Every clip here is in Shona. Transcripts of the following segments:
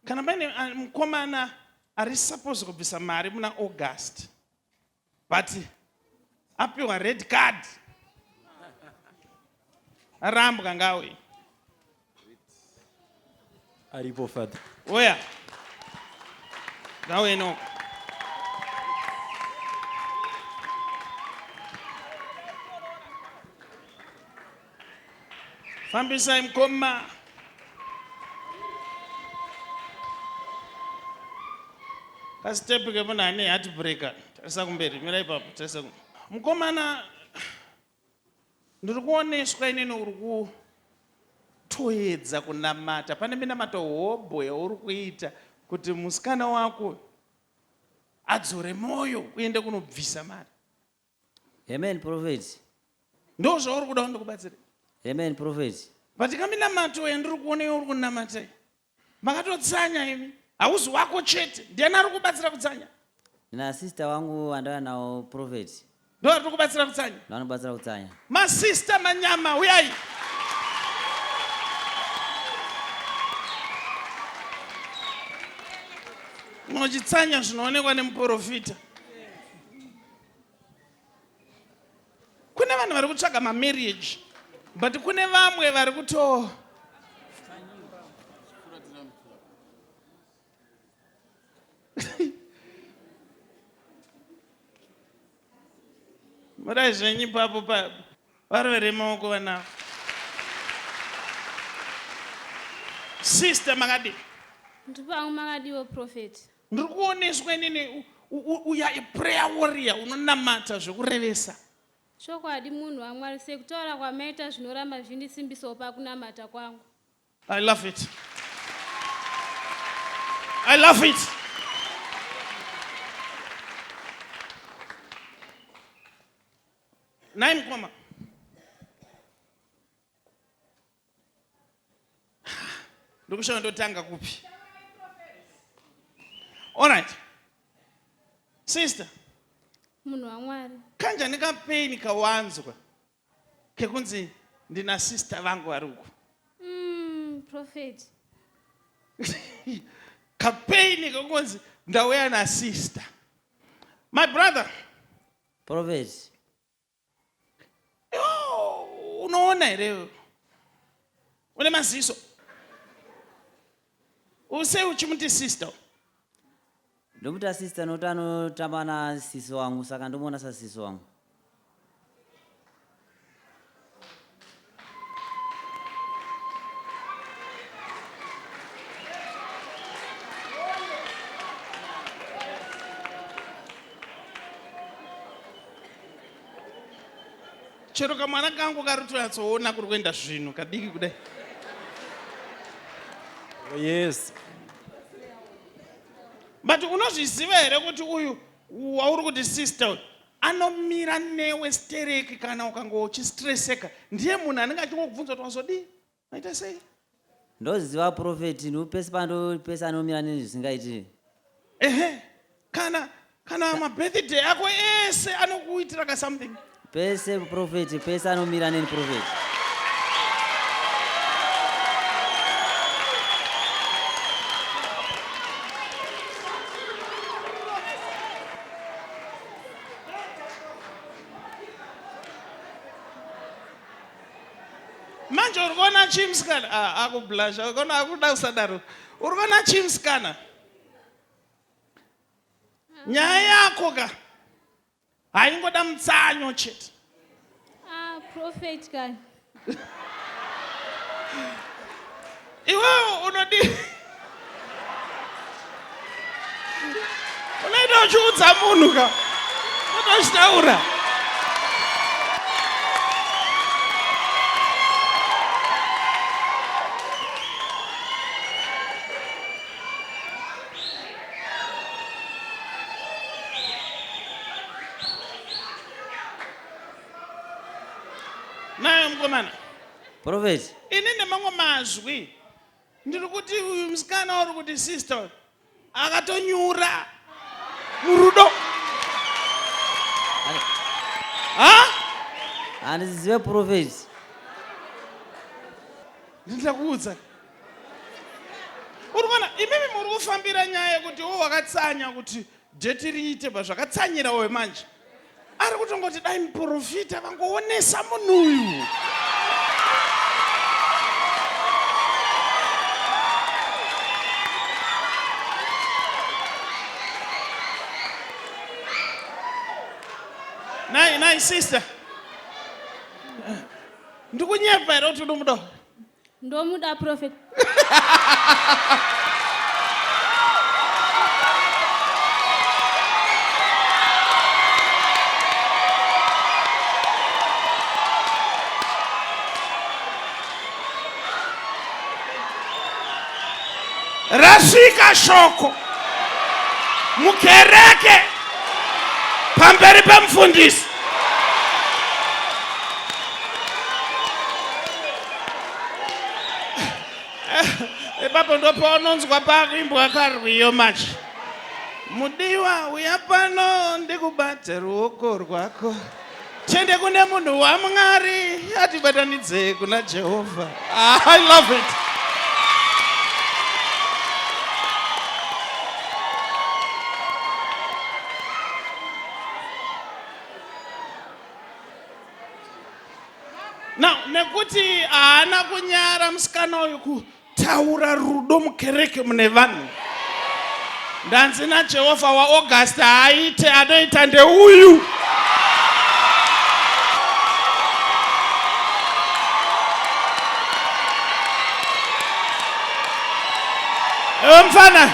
Kana paine mukomana ari supposed kubvisa mari muna August, but apiwa red card, arambwa ngawe Aripo Father. oya ngawe no fambisai mukoma. Kasitepu ke muna ane heartbreaker. Tarisa kumberi, mira ipapo, tarisa kumberi. Mukomana ndiri kuoneswa inini uri kutoedza kunamata. Pane minamato hobwe yauri kuita kuti musikana wako adzore moyo uende kunobvisa mari. Amen, Prophet. Ndo zvauri kuda ndikubatsire. Amen, Prophet. But kaminamato yandiri kuona yauri kunamata iyi, makatotsanya imi. Hauzi wako chete, ndiani ari kubatsira kutsanya? Nina sister wangu andaya nao Prophet. Ndo ari kubatsira kutsanya? Ndo anobatsira kutsanya. Masista manyama, uyai. Munochitsanya zvinoonekwa nemuprofita. Kune vanhu vari kutsvaga mamarriage, but kune vamwe vari kuto murai zvenyu papo varwere maoko vana. Sister makadi. Ndipangu makadiwo Prophet. Ndiri kuoneswa inini uya prayer warrior unonamata zvekurevesa. Chokwadi munhu waMwari sekutaura kwamaita zvinoramba zvindisimbisa pakunamata kwangu. I love it. I love it. Nai mukoma. Ndokushawa ndotanga kupi. All right. Sister. Munhu waMwari. Kanjani kapaini kawanzwa kekunzi ndina sister vangu vari uku. Prophet. Kapaini kekunzi ndauya na sister. My brother. Prophet. Unoona here. Une maziso. Use uchimuti sister. Ndomuta sister notano tamana sisi wangu saka ndomona sa sisi wangu. Chero kamwana kangu karitoyatsoona kuri kuenda zvinhu kadiki kudai. Oh, yes. But unozviziva here kuti uyu wauri kuti sister anomira newe stereki kana ukanga uchistreseka. Ndiye munhu anenge achingokubvunza kuti wazodii? Maita sei? Ndoziva Prophet nupesi pando pesa anomira neni zvisingaiti. Ehe. Kana mabirthday yako ese anokuitira ka something. Pese Prophet, pesa anomira neni Prophet. Manje uri kuona chimusikana akublasha ukona akuda kusadaro. Uri kuona chimusikana nyaya yako ka haingoda mutsanyo chete. Prophet kani. Iwewe unodi unaita uchiudza munhu ka unochitaura. Naye mukomana. Prophet. Inini mamwe mazwi ndiri kuti uyu musikana uri kuti sister akatonyura murudo. Andizive Prophet. Ndinoda kuudza urikuona imimi muri kufambira nyaya kuti wakatsanya kuti dheti riite zvakatsanyira wemanje ari kutongoti dai muprofita vangoonesa munhu uyu. Nai sister. Ndikunyepa here kuti ndomuda. Ndomuda prophet. Rasvika shoko mukereke pamberi pemufundisi. Ipapo ndopaunonzwa paimbwa karwiyo macho. Mudiwa uya pano ndikubate ruoko rwako. Tiende kune munhu waMwari atibatanidze kuna Jehovha. I love it. Now, nekuti haana kunyara musikana uyu kutaura rudo mukereke mune vanhu. Ndanzi naJehovha waAugust haaite anoita ndeuyu. Mfana.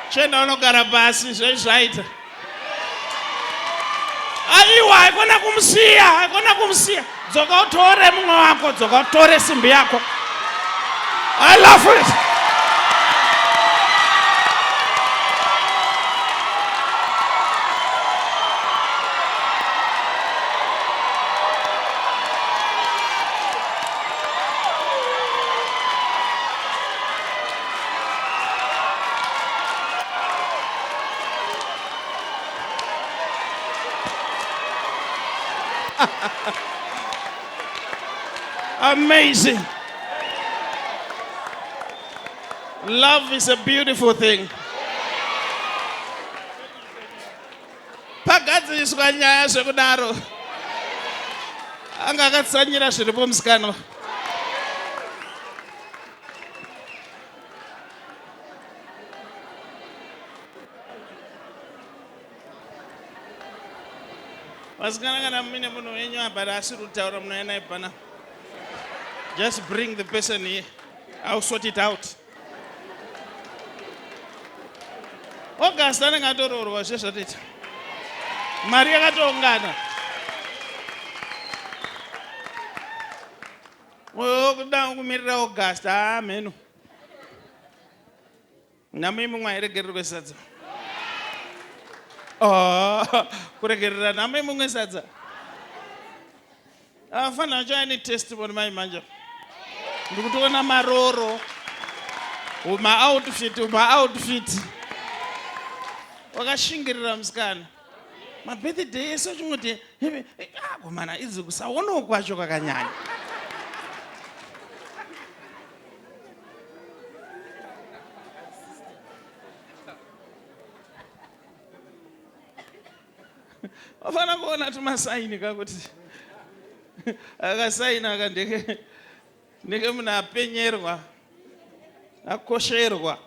Chenda unogara pasi zvaita. Aiwa, haikona kumsiya. Dzoka utore mumwe wako, dzoka utore simbi yako. I love it. Amazing. Love is a beautiful thing. Pagadziswa nyaya zvekudaro anga akatsanyira zviripo musikana. Vasikana kana mune munhu wenyu apa asiri kutaura munoenda naye pana. Just bring the person here. I'll sort it out. August anenge atororwa zvezvatita. Mari yakatoungana. Kuda kumirira August. Menu. Namimi mwairegererwa kwesadza. Kuregerera namimi mumwe sadza. Afana join testimony mai manja. Ndikutoona maroro. Outfit. Wakashingirira musikana. Mabirthday eso chimoti komana idzi kusaona kwacho kakanyanya. Wafana kuona tumasaini kakuti akasaina ndeke munhu apenyerwa akosherwa.